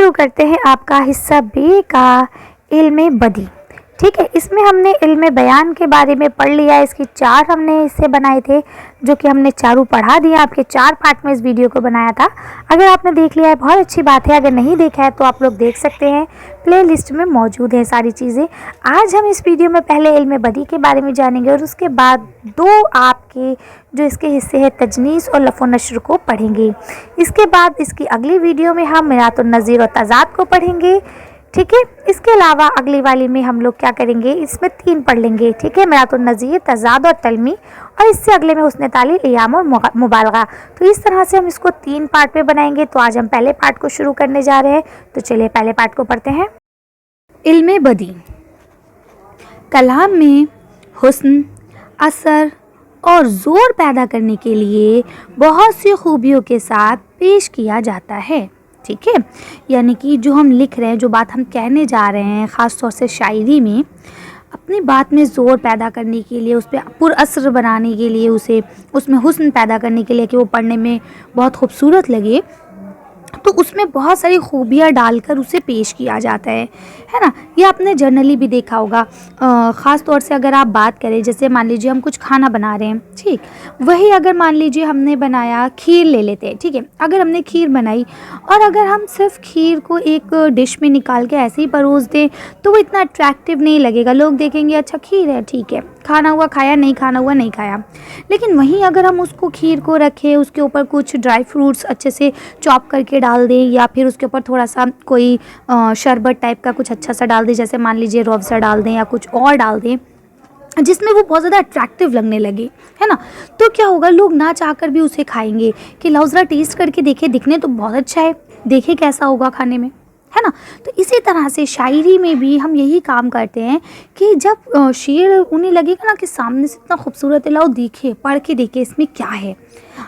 शुरू करते हैं आपका हिस्सा बी का इल्मे बदी। ठीक है, इसमें हमने इल्मे बयान के बारे में पढ़ लिया। इसकी 4 हमने हिस्से बनाए थे जो कि हमने चारों पढ़ा दिया। आपके 4 पार्ट में इस वीडियो को बनाया था। अगर आपने देख लिया है बहुत अच्छी बात है, अगर नहीं देखा है तो आप लोग देख सकते हैं, प्लेलिस्ट में मौजूद है सारी चीज़ें। आज हम इस वीडियो में पहले इल्मे बदी के बारे में जानेंगे और उसके बाद 2 आपके जो इसके हिस्से हैं तजनीस और लफ़ो नश्र को पढ़ेंगे। इसके बाद इसकी अगली वीडियो में हम मिरातुन नज़ीर और तज़ाद को पढ़ेंगे। ठीक है, इसके अलावा अगली वाली में हम लोग क्या करेंगे, इसमें 3 पढ़ लेंगे। ठीक है, मिरातुन नज़ीर, तज़ाद और तलमी, और इससे अगले में हुस्न तालील, इयाम और मुबालगा। तो इस तरह से हम इसको 3 पार्ट में बनाएंगे। तो आज हम पहले पार्ट को शुरू करने जा रहे हैं। तो चलिए पहले पार्ट को पढ़ते हैं। इल्मे बदी कलाम में हुस्न, असर और ज़ोर पैदा करने के लिए बहुत सी खूबियों के साथ पेश किया जाता है। ठीक है, यानी कि जो हम लिख रहे हैं, जो बात हम कहने जा रहे हैं, ख़ास तौर से शायरी में अपनी बात में ज़ोर पैदा करने के लिए, उस पर पुरअसर बनाने के लिए, उसमें हुस्न पैदा करने के लिए कि वो पढ़ने में बहुत खूबसूरत लगे, तो उसमें बहुत सारी खूबियाँ डालकर उसे पेश किया जाता है ना। ये आपने जनरली भी देखा होगा। ख़ास तौर से अगर आप बात करें, जैसे मान लीजिए हम कुछ खाना बना रहे हैं, ठीक, वही अगर मान लीजिए हमने बनाया, खीर ले लेते हैं। ठीक है, अगर हमने खीर बनाई और अगर हम सिर्फ खीर को एक डिश में निकाल के ऐसे ही परोस दें तो वो इतना अट्रैक्टिव नहीं लगेगा। लोग देखेंगे अच्छा खीर है, ठीक है, खाना हुआ खाया, नहीं खाना हुआ नहीं खाया। लेकिन वहीं अगर हम उसको खीर को रखें, उसके ऊपर कुछ ड्राई फ्रूट्स अच्छे से चॉप करके डाल दें, या फिर उसके ऊपर थोड़ा सा कोई शरबत टाइप का कुछ अच्छा सा डाल दें, जैसे मान लीजिए रूह अफ़ज़ा डाल दें या कुछ और डाल दें जिसमें वो बहुत ज़्यादा अट्रैक्टिव लगने लगे, है ना, तो क्या होगा, लोग ना चाहकर भी उसे खाएंगे कि लाओ ज़रा टेस्ट करके देखे, दिखने तो बहुत अच्छा है, देखे कैसा होगा खाने में, है ना। तो इसी तरह से शायरी में भी हम यही काम करते हैं कि जब शेर उन्हें लगेगा ना कि सामने से इतना खूबसूरत है, लाओ देखे, पढ़ के देखे इसमें क्या है,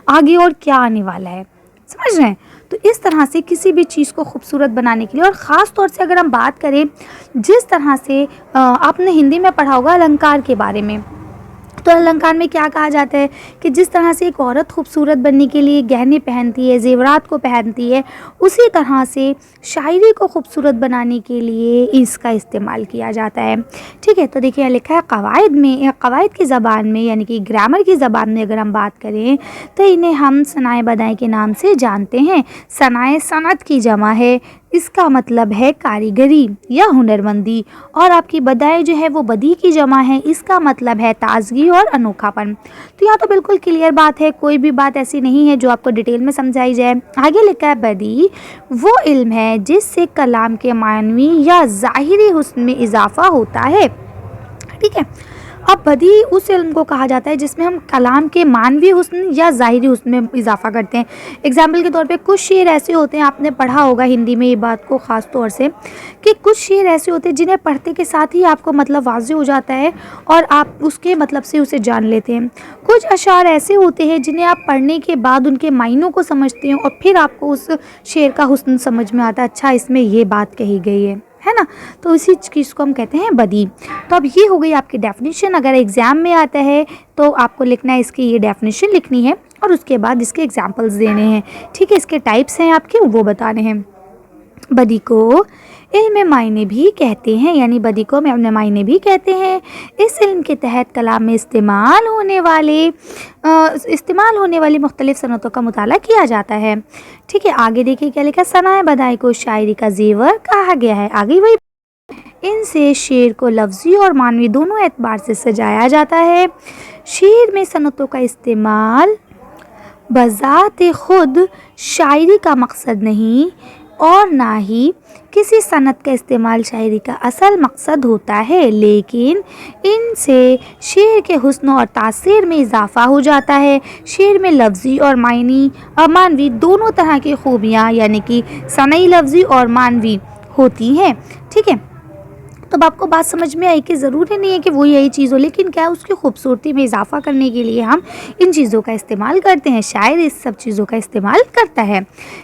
आगे और क्या आने वाला है, समझ रहे हैं। तो इस तरह से किसी भी चीज़ को खूबसूरत बनाने के लिए, और ख़ास तौर से अगर हम बात करें जिस तरह से आपने हिंदी में पढ़ा होगा अलंकार के बारे में, तो अलंकार में क्या कहा जाता है कि जिस तरह से एक औरत खूबसूरत बनने के लिए गहने पहनती है, जेवरात को पहनती है, उसी तरह से शायरी को खूबसूरत बनाने के लिए इसका इस्तेमाल किया जाता है। ठीक है, तो देखिए यहाँ लिखा है कवायद में, या कवायद की ज़बान में, यानी कि ग्रामर की ज़बान में अगर हम बात करें तो इन्हें हम सनाए बदाएँ के नाम से जानते हैं। सनाए सनत की जमा है, इसका मतलब है कारीगरी या हुनरमंदी, और आपकी बदाएँ जो है वो बदी की जमा है, इसका मतलब है ताजगी और अनोखापन। तो यहाँ तो बिल्कुल क्लियर बात है, कोई भी बात ऐसी नहीं है जो आपको डिटेल में समझाई जाए। आगे लिखा है बदी वो इल्म है जिससे कलाम के मानवी या ज़ाहिरी हुस्न में इजाफा होता है। ठीक है, अब बदी उस इल्म को कहा जाता है जिसमें हम कलाम के मानवी हुस्न या ज़ाहिरी हुस्न में इजाफा करते हैं। एग्जाम्पल के तौर पे कुछ शेर ऐसे होते हैं, आपने पढ़ा होगा हिंदी में ये बात को ख़ास तौर से, कि कुछ शेर ऐसे होते हैं जिन्हें पढ़ते के साथ ही आपको मतलब वाज़ेह हो जाता है और आप उसके मतलब से उसे जान लेते हैं। कुछ अशार ऐसे होते हैं जिन्हें आप पढ़ने के बाद उनके मायनों को समझते हैं और फिर आपको उस शेर का हुस्न समझ में आता है, अच्छा इसमें ये बात कही गई है ना। तो इसी चीज़ को हम कहते हैं बदी। तो अब ये हो गई आपकी डेफिनेशन। अगर एग्ज़ाम में आता है तो आपको लिखना है, इसकी ये डेफिनेशन लिखनी है और उसके बाद इसके एग्जांपल्स देने हैं। ठीक है, इसके टाइप्स हैं आपके, वो बताने हैं। बदी को इल्म मायने भी कहते हैं, यानी बदी को इल्म मायने भी कहते हैं। इस इल्म के तहत कलाम में इस्तेमाल होने वाली मुख्तलिफ सनतों का मुताला किया जाता है। ठीक है, आगे देखिए क्या लिखा, सनाए बदाई को शायरी का जेवर कहा गया है। आगे वही, इनसे शेर को लफ्ज़ी और मानवी दोनों एतबार से सजाया जाता है। शेर में सनतों का इस्तेमाल बज़ात खुद शायरी का मकसद नहीं और ना ही किसी सनत का इस्तेमाल शायरी का असल मकसद होता है, लेकिन इनसे शेर के हुस्न और तासीर में इजाफ़ा हो जाता है। शेर में लफ्ज़ी और मानवी दोनों तरह की खूबियाँ, यानी कि सनई लफ्ज़ी और मानवी होती हैं। ठीक है, तब आपको बात समझ में आई कि ज़रूरी नहीं है कि वो यही चीज़ हो, लेकिन क्या उसकी खूबसूरती में इजाफा करने के लिए हम इन चीज़ों का इस्तेमाल करते हैं। शायर इस सब चीज़ों का इस्तेमाल करता है।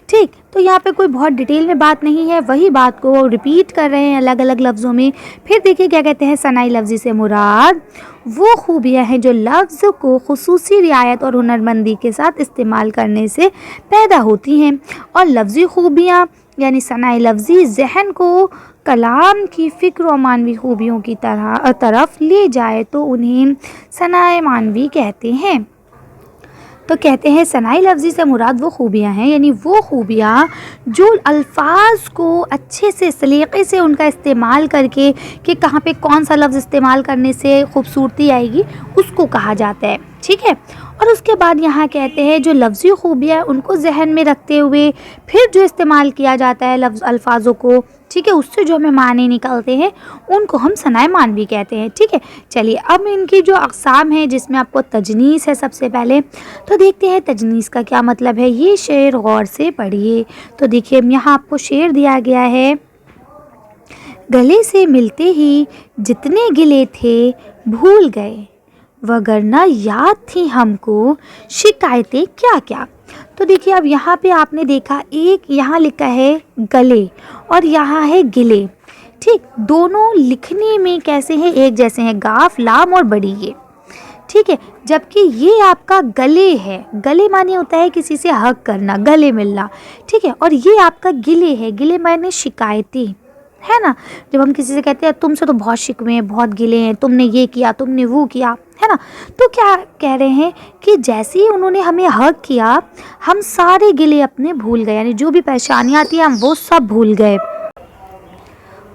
ठीक, तो यहाँ पे कोई बहुत डिटेल में बात नहीं है, वही बात को रिपीट कर रहे हैं अलग अलग लफ्ज़ों में। फिर देखिए क्या कहते हैं, सनाई लफ्ज़ी से मुराद वो खूबियाँ हैं जो लफ्ज़ को खुसूसी रियायत और हुनरमंदी के साथ इस्तेमाल करने से पैदा होती हैं, और लफ्ज़ी खूबियाँ यानी सनाए लफ्ज़ी ज़हन को कलाम की फ़िक्र और मानवी खूबियों की तरफ ले जाए तो उन्हें सनाए मानवी कहते हैं। तो कहते हैं सनाई लफ्ज़ी से मुराद वो खूबियाँ हैं, यानी वो खूबियाँ जो अल्फाज को अच्छे से सलीक़े से उनका इस्तेमाल करके कि कहाँ पे कौन सा लफ्ज़ इस्तेमाल करने से खूबसूरती आएगी, उसको कहा जाता है। ठीक है। और उसके बाद यहाँ कहते हैं जो लफ्ज़ी खूबियाँ उनको जहन में रखते हुए फिर जो इस्तेमाल किया जाता है लफ्ज़ अल्फाजों को, ठीक है, उससे जो हमें माने निकलते हैं उनको हम सनाए मानवी कहते हैं। ठीक है। चलिए अब इनकी जो अक़साम है जिसमें आपको तजनीस है सबसे पहले, तो देखते हैं तजनीस का क्या मतलब है। ये शेर गौर से पढ़िए। तो देखिए यहाँ आपको शेर दिया गया है, गले से मिलते ही जितने गिले थे भूल गए, वगरना याद थी हमको शिकायतें क्या क्या। तो देखिए अब यहाँ पे आपने देखा, एक यहाँ लिखा है गले और यहाँ है गिले। ठीक, दोनों लिखने में कैसे हैं, एक जैसे हैं, गाफ लाम और बड़ी ये। ठीक है। जबकि ये आपका गले है, गले माने होता है किसी से हक करना, गले मिलना। ठीक है। और ये आपका गिले है, गिले माने शिकायतें, है ना। जब हम किसी से कहते हैं तुमसे तो बहुत शिकवे हैं, बहुत गिले हैं, तुमने ये किया, तुमने वो किया, है ना। तो क्या कह रहे हैं कि जैसे ही उन्होंने हमें हक किया हम सारे गिले अपने भूल गए, यानी जो भी परेशानियाँ थी हम वो सब भूल गए,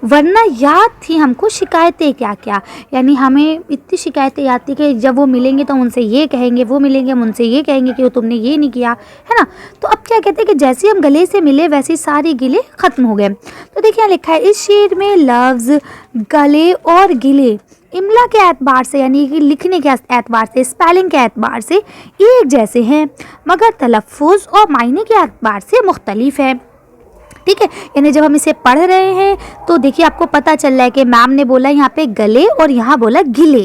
वरना याद थी हमको शिकायतें क्या क्या। यानी हमें इतनी शिकायतें याद थी कि जब वो मिलेंगे तो उनसे ये कहेंगे, वो मिलेंगे हम उनसे ये कहेंगे कि वो तुमने ये नहीं किया, है ना। तो अब क्या कहते हैं कि जैसे ही हम गले से मिले वैसे ही सारे गिले ख़त्म हो गए। तो देखिए यहाँ लिखा है इस शेर में लफ्ज़ गले और गिले इमला के एतबार से, यानी कि लिखने के एतबार से, स्पेलिंग के एतबार से एक जैसे हैं, मगर तलफ़ुज़ और मायने के एतबार से मुख्तलिफ है। ठीक है। यानी जब हम इसे पढ़ रहे हैं तो देखिए आपको पता चल रहा है कि मैम ने बोला यहाँ पे गले और यहाँ बोला गिले,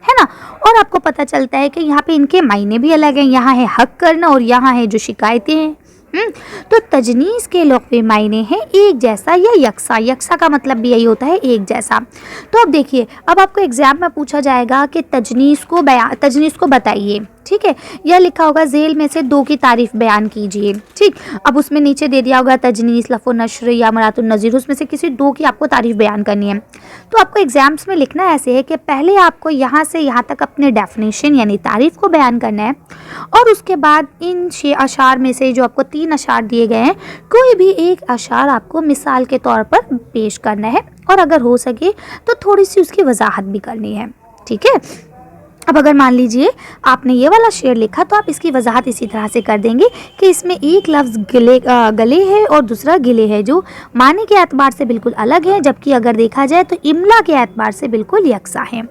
है ना। और आपको पता चलता है कि यहाँ पे इनके मायने भी अलग हैं, यहाँ है हक करना और यहाँ है जो शिकायतें हैं। तो तजनीस के लुग़वी मायने हैं एक जैसा या यकसा, यकसा का मतलब भी यही होता है एक जैसा। तो अब देखिए, अब आपको एग्जाम में पूछा जाएगा कि तजनीस को बताइए। ठीक है। यह लिखा होगा झेल में से दो की तारीफ़ बयान कीजिए। ठीक, अब उसमें नीचे दे दिया होगा तजनीस, लफ़ो नश्र या मरातुन नज़ीर, उसमें से किसी दो की आपको तारीफ़ बयान करनी है। तो आपको एग्जाम्स में लिखना ऐसे है कि पहले आपको यहाँ से यहाँ तक अपने डेफिनेशन यानी तारीफ़ को बयान करना है, और उसके बाद इन अशार में से जो आपको 3 अशार दिए गए हैं कोई भी एक अशार आपको मिसाल के तौर पर पेश करना है, और अगर हो सके तो थोड़ी सी उसकी वजाहत भी करनी है। ठीक है। अब अगर मान लीजिए आपने ये वाला शेर लिखा तो आप इसकी वजाहत इसी तरह से कर देंगे कि इसमें एक लफ्ज़ गले है और दूसरा गिले है, जो माने के एतबार से बिल्कुल अलग है, जबकि अगर देखा जाए तो इमला के एतबार से बिल्कुल यकसा है।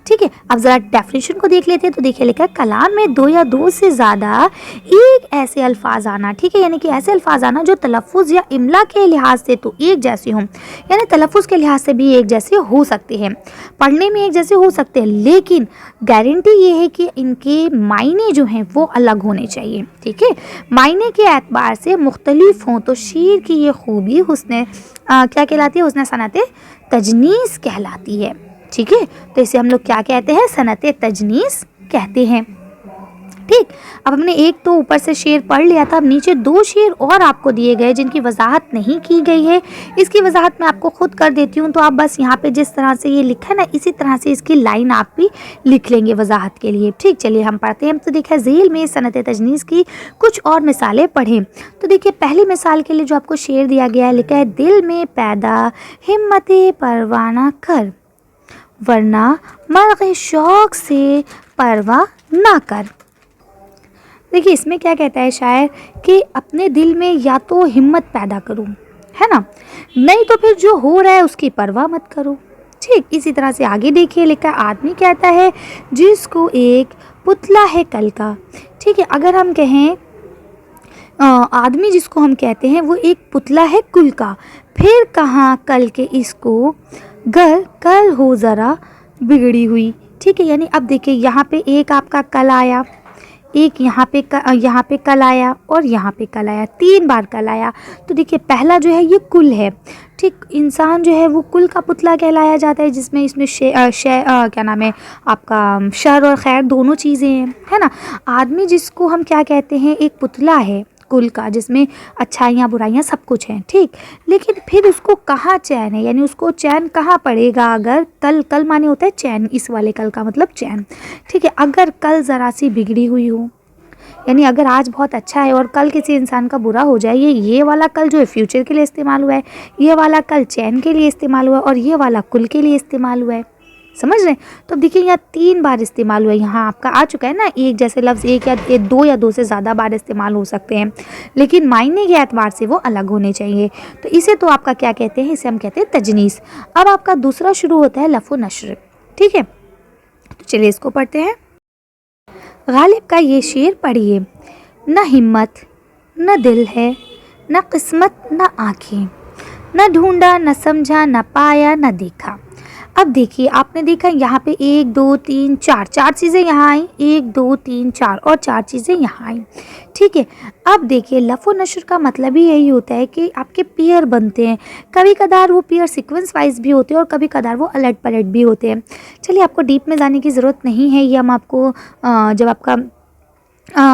ठीक है। अब ज़रा डेफिनेशन को देख लेते हैं। तो देखिए लिखा है कलाम में दो या दो से ज़्यादा एक ऐसे अल्फाज आना। ठीक है। यानी कि ऐसे अल्फाज आना जो तलफ़ुज़ या इमला के लिहाज से तो एक जैसे हों, यानी तलफ़ुज़ के लिहाज से भी एक जैसे हो सकते हैं, पढ़ने में एक जैसे हो सकते हैं, लेकिन गारंटी ये है कि इनके मायने जो हैं वो अलग होने चाहिए। ठीक है। मायने के एतबार से मुख्तलिफ हों तो शेर की ये खूबी हुस्न क्या कहलाती है, हुस्न सनत तजनीस कहलाती है। ठीक है। तो इसे हम लोग क्या कहते हैं, सनत तजनीस कहते हैं। ठीक, अब हमने एक तो ऊपर से शेर पढ़ लिया था, अब नीचे 2 शेर और आपको दिए गए जिनकी वजाहत नहीं की गई है। इसकी वजाहत मैं आपको खुद कर देती हूँ, तो आप बस यहाँ पे जिस तरह से ये लिखा है ना इसी तरह से इसकी लाइन आप भी लिख लेंगे वजाहत के लिए। ठीक, चलिए हम पढ़ते हैं। तो देखिए झेल में सनत तजनीस की कुछ और मिसालें पढ़ें। तो देखिए पहली मिसाल के लिए जो आपको शेर दिया गया है, लिखा है दिल में पैदा हिम्मत परवाना कर, वरना मर्ग़ शौक़ से परवाह ना कर। देखिए इसमें क्या कहता है शायर कि अपने दिल में या तो हिम्मत पैदा करो, है ना, नहीं तो फिर जो हो रहा है उसकी परवाह मत करो। ठीक, इसी तरह से आगे देखिए लिखा है आदमी कहता है जिसको एक पुतला है कल का। ठीक है, अगर हम कहें आदमी जिसको हम कहते हैं वो एक पुतला है कुल का, फिर कहाँ कल के इसको गर कल हो ज़रा बिगड़ी हुई। ठीक है, यानी अब देखिए यहाँ पे एक आपका कल आया, एक यहाँ पे कल आया और यहाँ पे कल आया, 3 बार कल आया। तो देखिए पहला जो है ये कुल है। ठीक, इंसान जो है वो कुल का पुतला कहलाया जाता है, जिसमें इसमें क्या नाम है आपका शर और खैर दोनों चीज़ें हैं, है ना। आदमी जिसको हम क्या कहते हैं एक पुतला है कुल का, जिसमें अच्छाइयाँ बुराइयाँ सब कुछ हैं, ठीक। लेकिन फिर उसको कहाँ चैन है, यानी उसको चैन कहाँ पड़ेगा अगर कल माने होता है चैन, इस वाले कल का मतलब चैन, ठीक है। अगर कल ज़रा सी बिगड़ी हुई हो, यानी अगर आज बहुत अच्छा है और कल किसी इंसान का बुरा हो जाए, ये वाला कल जो है फ्यूचर के लिए इस्तेमाल हुआ है, ये वाला कल चैन के लिए इस्तेमाल हुआ है और ये वाला कुल के लिए इस्तेमाल हुआ है, समझ रहे हैं। तो देखिए यहाँ 3 बार इस्तेमाल हुआ है, यहाँ आपका आ चुका है ना एक जैसे लफ्ज़, एक या दो से ज़्यादा बार इस्तेमाल हो सकते हैं, लेकिन मायने के एतबार से वो अलग होने चाहिए। तो इसे तो आपका क्या कहते हैं, इसे हम कहते हैं तजनीस। अब आपका दूसरा शुरू होता है लफ़ व नश्र, ठीक है। तो चलिए इसको पढ़ते हैं। गालिब का ये शेर पढ़िए। न हिम्मत न दिल है, न किस्मत न आँखें, न ढूंढा न समझा न पाया न देखा। अब देखिए आपने देखा यहाँ पे 1 2 3 4 चीज़ें यहाँ आई, 1 2 3 4 और 4 चीज़ें यहाँ आई, ठीक है। अब देखिए लफ़ व नश्र का मतलब ही यही होता है कि आपके पेयर बनते हैं, कभी कदार वो पेयर सीक्वेंस वाइज भी होते हैं और कभी कदार वो अलट पलट भी होते हैं। चलिए आपको डीप में जाने की ज़रूरत नहीं है, ये हम आपको जब आपका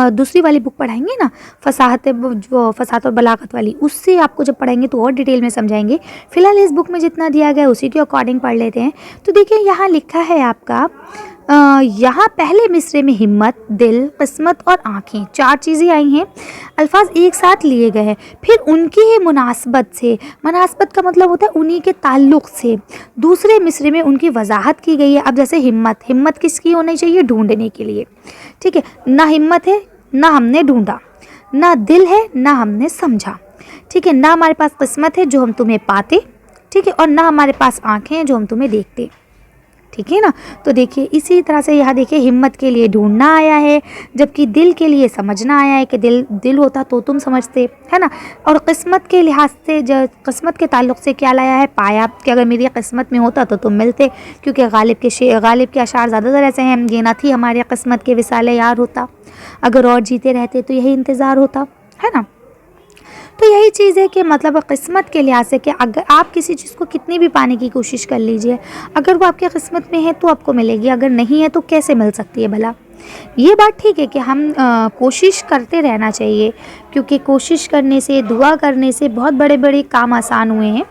दूसरी वाली बुक पढ़ाएंगे ना, फसाहत और बलागत वाली, उससे आपको जब पढ़ाएंगे तो और डिटेल में समझाएंगे। फिलहाल इस बुक में जितना दिया गया है उसी के अकॉर्डिंग पढ़ लेते हैं। तो देखिए यहाँ लिखा है आपका यहाँ पहले मिसरे में हिम्मत, दिल, किस्मत और आँखें 4 चीज़ें आई हैं, अल्फाज एक साथ लिए गए हैं। फिर उनकी ही मुनासबत से, मुनासबत का मतलब होता है उन्हीं के ताल्लुक़ से दूसरे मिसरे में उनकी वजाहत की गई है। अब जैसे हिम्मत किसकी होनी चाहिए, ढूंढने के लिए, ठीक है। ना हिम्मत है ना हमने ढूंढा, ना दिल है ना हमने समझा, ठीक है। ना हमारे पास किस्मत है जो हम तुम्हें पाते, ठीक है, और ना हमारे पास आँखें हैं जो हम तुम्हें देखते, ठीक है ना। तो देखिए इसी तरह से यहाँ देखिए हिम्मत के लिए ढूंढना आया है, जबकि दिल के लिए समझना आया है कि दिल होता तो तुम समझते, है ना। और किस्मत के लिहाज से किस्मत के ताल्लुक़ से क्या लाया है, पाया कि अगर मेरी किस्मत में होता तो तुम मिलते, क्योंकि गालिब के अशार ज़्यादातर ऐसे हैं, ये ना थी हमारी किस्मत के विसाल यार होता, अगर और जीते रहते तो यही इंतज़ार होता, है ना। तो यही चीज़ है कि मतलब किस्मत के लिहाज से कि अगर आप किसी चीज़ को कितनी भी पाने की कोशिश कर लीजिए, अगर वो आपके किस्मत में है तो आपको मिलेगी, अगर नहीं है तो कैसे मिल सकती है भला। ये बात ठीक है कि हम कोशिश करते रहना चाहिए, क्योंकि कोशिश करने से, दुआ करने से बहुत बड़े बड़े काम आसान हुए हैं।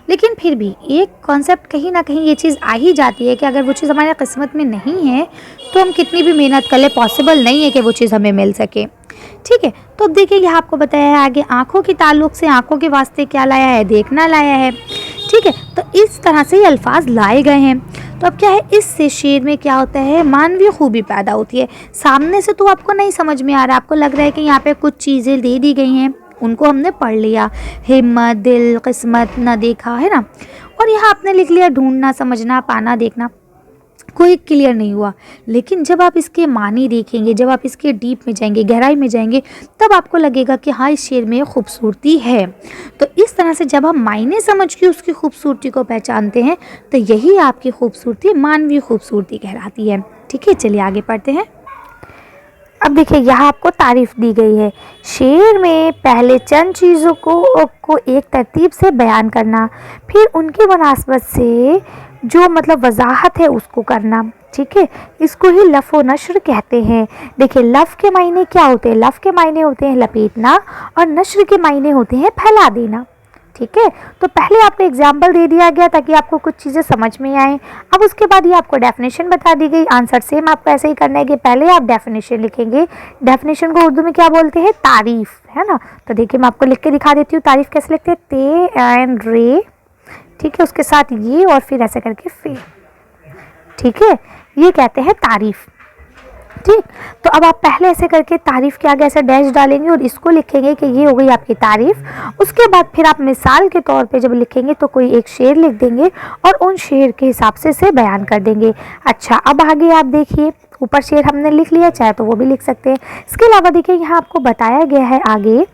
लेकिन फिर भी एक कॉन्सेप्ट कहीं ना कहीं ये चीज़ आ ही जाती है कि अगर वो चीज़ हमारे किस्मत में नहीं है तो हम कितनी भी मेहनत कर ले, पॉसिबल नहीं है कि वो चीज़ हमें मिल सके, ठीक है। तो अब देखिए यहाँ आपको बताया है आगे आँखों के ताल्लुक़ से, आँखों के वास्ते क्या लाया है, देखना लाया है, ठीक है। तो इस तरह से ये अल्फाज लाए गए हैं। तो अब क्या है, इससे शेर में क्या होता है, मानवीय खूबी पैदा होती है। सामने से तो आपको नहीं समझ में आ रहा, आपको लग रहा है कि यहाँ पे कुछ चीज़ें दे दी गई हैं, उनको हमने पढ़ लिया, हिम्मत, दिल, किस्मत, न देखा, है ना। और यहाँ आपने लिख लिया ढूंढना, समझना, पाना, देखना, कोई क्लियर नहीं हुआ। लेकिन जब आप इसके मानी देखेंगे, जब आप इसके डीप में जाएंगे, गहराई में जाएंगे, तब आपको लगेगा कि हाँ इस शेर में खूबसूरती है। तो इस तरह से जब हम मायने समझ के उसकी खूबसूरती को पहचानते हैं तो यही आपकी खूबसूरती, मानवीय खूबसूरती कहलाती है, ठीक है। चलिए आगे पढ़ते हैं। अब देखिए यहाँ आपको तारीफ़ दी गई है। शेर में पहले चंद चीज़ों को एक तरतीब से बयान करना, फिर उनकी मुनासबत से जो मतलब वजाहत है उसको करना, ठीक है। इसको ही लफ़ व नश्र कहते हैं। देखिए लफ़ के मायने क्या होते हैं, लफ़ के मायने होते हैं लपेटना और नश्र के मायने होते हैं फैला देना, ठीक है। तो पहले आपको एग्जाम्पल दे दिया गया ताकि आपको कुछ चीज़ें समझ में आए। अब उसके बाद ये आपको डेफिनेशन बता दी गई। आंसर सेम आपको ऐसे ही करना है कि पहले आप डेफिनेशन लिखेंगे, डेफिनेशन को उर्दू में क्या बोलते हैं, तारीफ़, है ना। तो देखिए मैं आपको लिख के दिखा देती हूँ, तारीफ़ कैसे लिखते हैं, ते एंड रे, ठीक है, उसके साथ ये और फिर ऐसे करके फे, ठीक है, ये कहते हैं तारीफ़, ठीक। तो अब आप पहले ऐसे करके तारीफ़ के आगे ऐसे डैश डालेंगे और इसको लिखेंगे कि ये हो गई आपकी तारीफ़। उसके बाद फिर आप मिसाल के तौर पे जब लिखेंगे तो कोई एक शेर लिख देंगे और उन शेर के हिसाब से इसे बयान कर देंगे। अच्छा अब आगे आप देखिए, ऊपर शेर हमने लिख लिया, चाहे तो वो भी लिख सकते हैं। इसके अलावा देखिए यहाँ आपको बताया गया है आगे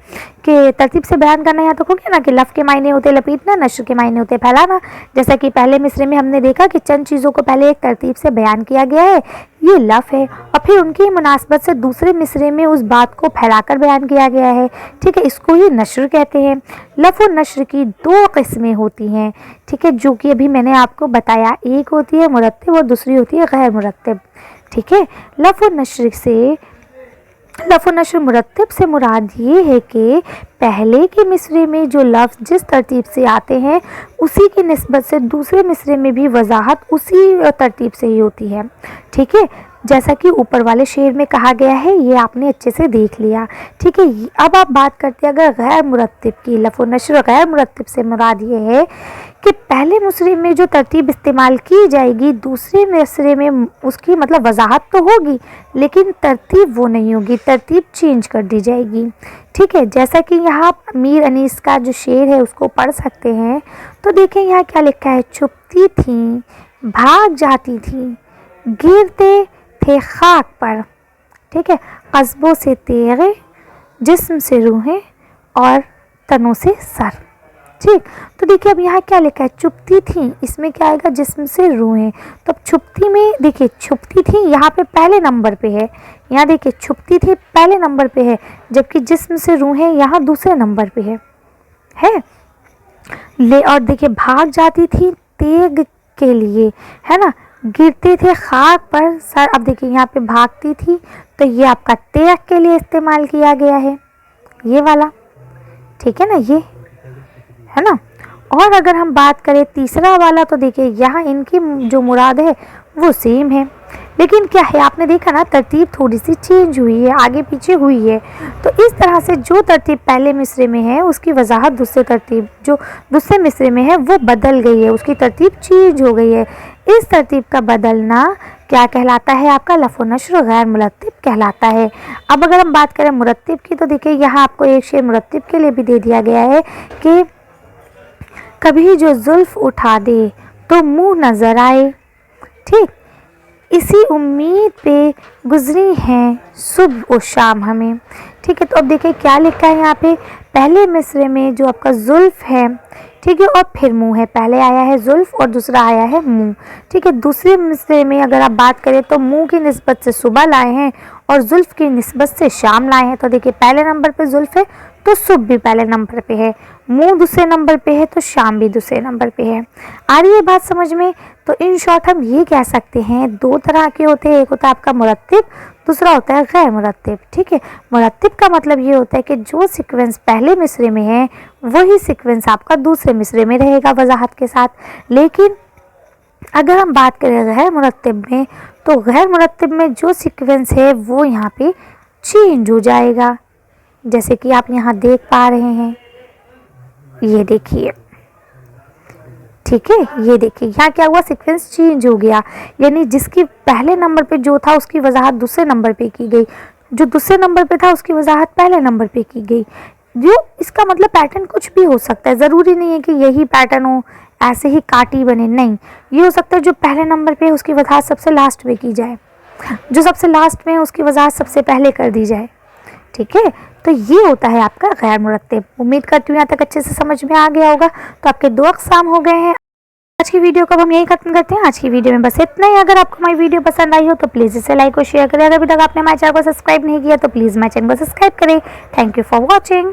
कि तरतीब से बयान करना। यहाँ तो हो गया ना कि लफ़ के मायने होते लपेटना, नश्र के मायने होते फैलाना। जैसा कि पहले मिसरे में हमने देखा कि चंद चीज़ों को पहले एक तरतीब से बयान किया गया है, ये लफ़ है, और फिर उनकी मुनासबत से दूसरे मिसरे में उस बात को फैलाकर बयान किया गया है, ठीक है। इसको ही नश्र कहते हैं। लफ़ और नश्र की 2 किस्में होती हैं, ठीक है, जो कि अभी मैंने आपको बताया। एक होती है मुरत्तिब और दूसरी होती है गैर मुरत्तिब, ठीक है। लफ़ और नश्र से लफ़ नश्र मुरत्तिब से मुराद ये है कि पहले के मिसरे में जो लफ्ज़ जिस तरतीब से आते हैं उसी की निस्बत से दूसरे मिसरे में भी वजाहत उसी तरतीब से ही होती है। ठीक है, जैसा कि ऊपर वाले शेर में कहा गया है, ये आपने अच्छे से देख लिया। ठीक है, अब आप बात करते हैं अगर गैर मुरत्तिब की। लफ़ नश्र गैर मुरत्तिब से मुराद ये है कि पहले मिसरे में जो तरतीब इस्तेमाल की जाएगी दूसरे मिसरे में उसकी मतलब वजाहत तो होगी लेकिन तरतीब वो नहीं होगी, तरतीब चेंज कर दी जाएगी। ठीक है, जैसा कि यहाँ आप मीर अनीस का जो शेर है उसको पढ़ सकते हैं। तो देखें यहाँ क्या लिखा है, छुपती थी भाग जाती थी गिरते थे खाक पर। ठीक है, कस्बों से तेरे जिस्म से रूहें और तनों से सर। ठीक, तो देखिए अब यहाँ क्या लिखा है, चुपती थी, इसमें क्या आएगा, जिस्म से रूहें। तो अब छुपती में देखिए छुपती थी यहाँ पे पहले नंबर पे है, यहाँ देखिए छुपती थी पहले नंबर पे है, जबकि जिस्म से रूहें यहाँ दूसरे नंबर पे है ले। और देखिए भाग जाती थी तेग के लिए, है ना, गिरते थे खाक पर सर। अब देखिए यहाँ पे भागती थी तो ये आपका तेग के लिए इस्तेमाल किया गया है, ये वाला। ठीक है ना, ये है ना। और अगर हम बात करें तीसरा वाला तो देखिए यहाँ इनकी जो मुराद है वो सेम है, लेकिन क्या है आपने देखा ना तरतीब थोड़ी सी चेंज हुई है, आगे पीछे हुई है। तो इस तरह से जो तरतीब पहले मिसरे में है उसकी वजाहत दूसरे तरतीब जो दूसरे मिसरे में है वो बदल गई है, उसकी तरतीब चेंज हो गई है। इस तरतीब का बदलना क्या कहलाता है, आपका लफ़ नश्र गैर मुरत्तिब कहलाता है। अब अगर हम बात करें मुरत्तिब की तो देखिए यहाँ आपको एक शेर मुरत्तिब के लिए भी दे दिया गया है कि कभी जो जुल्फ उठा दे तो मुंह नजर आए। ठीक, इसी उम्मीद पे गुजरी हैं सुबह और शाम हमें। ठीक है, तो अब देखिए क्या लिखा है यहाँ पे, पहले मिसरे में जो आपका जुल्फ है, ठीक है, और फिर मुंह है, पहले आया है जुल्फ और दूसरा आया है मुंह। ठीक है, दूसरे मिसरे में अगर आप बात करें तो मुंह की निस्बत से सुबह लाए हैं और जुल्फ की निस्बत से शाम लाए हैं। तो देखिए पहले नंबर पे जुल्फ है तो सुबह भी पहले नंबर पे है, मुंह दूसरे नंबर पे है तो शाम भी दूसरे नंबर पे है। आ रही है बात समझ में। तो इन शॉर्ट हम ये कह सकते हैं दो तरह के होते हैं, एक होता है आपका मुरत्तिब, दूसरा होता है गैर मुरत्तिब। ठीक है, मुरत्तिब का मतलब ये होता है कि जो सीक्वेंस पहले मिसरे में है वही सीक्वेंस आपका दूसरे मिसरे में रहेगा वजाहत के साथ। लेकिन अगर हम बात करें गैर मुरत्तिब में तो गैर मुरत्तिब में जो सीक्वेंस है वो यहाँ पे चेंज हो जाएगा, जैसे कि आप यहाँ देख पा रहे हैं, ये देखिए। ठीक है, ये देखिए यहाँ क्या हुआ, सीक्वेंस चेंज हो गया, यानी जिसकी पहले नंबर पे जो था उसकी वजाहत दूसरे नंबर पे की गई, जो दूसरे नंबर पे था उसकी वजाहत पहले नंबर पे की गई। जो इसका मतलब पैटर्न कुछ भी हो सकता है, ज़रूरी नहीं है कि यही पैटर्न हो, ऐसे ही काटी बने, नहीं, ये हो सकता है जो पहले नंबर पे है उसकी वजाहत सबसे लास्ट में की जाए, जो सबसे लास्ट में है उसकी वजाहत सबसे पहले कर दी जाए। ठीक है, तो ये होता है आपका गैर मुरत्तिब। उम्मीद करती हूँ यहाँ तक अच्छे से समझ में आ गया होगा। तो आपके 2 अक़साम हो गए हैं। आज की वीडियो को अब हम यही खत्म करते हैं। आज की वीडियो में बस इतना ही। अगर आपको हमारी वीडियो पसंद आई हो तो प्लीज़ इसे लाइक और शेयर करें। अगर अभी तक आपने हमारे चैनल को सब्सक्राइब नहीं किया तो प्लीज़ हमारे चैनल को सब्सक्राइब करें। Thank you for watching.